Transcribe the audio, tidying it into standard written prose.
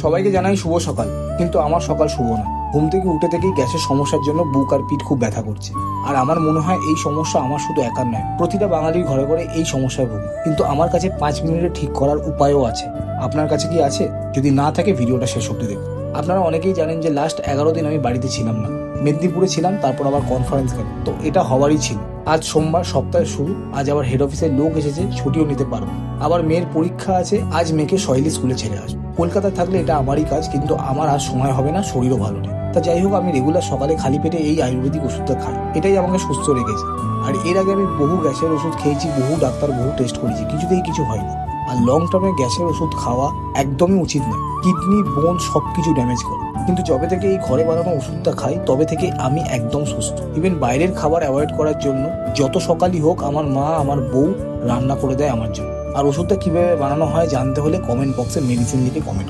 সবাইকে জানাই শুভ সকাল, কিন্তু আমার সকাল শুভ না। ঘুম থেকে উঠে থেকেই গ্যাসের সমস্যার জন্য বুক আর পিঠ খুব ব্যথা করছে। আর আমার মনে হয় এই সমস্যা আমার শুধু একার নয়, প্রতিটা বাঙালির ঘরে ঘরে এই সমস্যায় ভুগি। কিন্তু আমার কাছে 5 মিনিটে ঠিক করার উপায়ও আছে। আপনার কাছে কি আছে? যদি না থাকে ভিডিওটা শেষ অবধি দেখুন। আপনারা অনেকেই জানেন যে লাস্ট 11 দিন আমি বাড়িতে ছিলাম না, মেদিনীপুরে ছিলাম, তারপর আবার কনফারেন্স গেল। তো এটা হওয়ারই ছিল। আজ সোমবার, সপ্তাহের শুরু। আজ আবার হেড অফিসের লোক এসেছে, ছুটিও নিতে পারবো। আবার মেয়ের পরীক্ষা আছে, আজ মেয়েকে সহেলি স্কুলে ছেড়ে আসবো। কলকাতায় থাকলে এটা আমারই কাজ, কিন্তু আমার আজ সময় হবে না, শরীরও ভালো নেই। তা যাই হোক, আমি রেগুলার সকালে খালি পেটে এই আয়ুর্বেদিক ওষুধটা খাই। এটাই আমাকে সুস্থ রেখেছে। আর এর আগে আমি বহু গ্যাসের ওষুধ খেয়েছি, বহু ডাক্তার, বহু টেস্ট করেছি, কিছুতেই কিছু হয়নি। আর লং টার্মে গ্যাসের ওষুধ খাওয়া একদমই উচিত নয়। কিডনি, বোন সবকিছু ড্যামেজ করে। কিন্তু যবে থেকে এই ঘরে বানানো ওষুধটা খাই, তবে থেকে আমি একদম সুস্থ। ইভেন বাইরের খাবার অ্যাভয়েড করার জন্য যত সকালই হোক আমার মা, আমার বউ রান্না করে দেয় আমার জন্য। আর ওষুধটা কিভাবে বানানো হয় জানতে হলে কমেন্ট বক্সে মেডিসিন লিখে কমেন্ট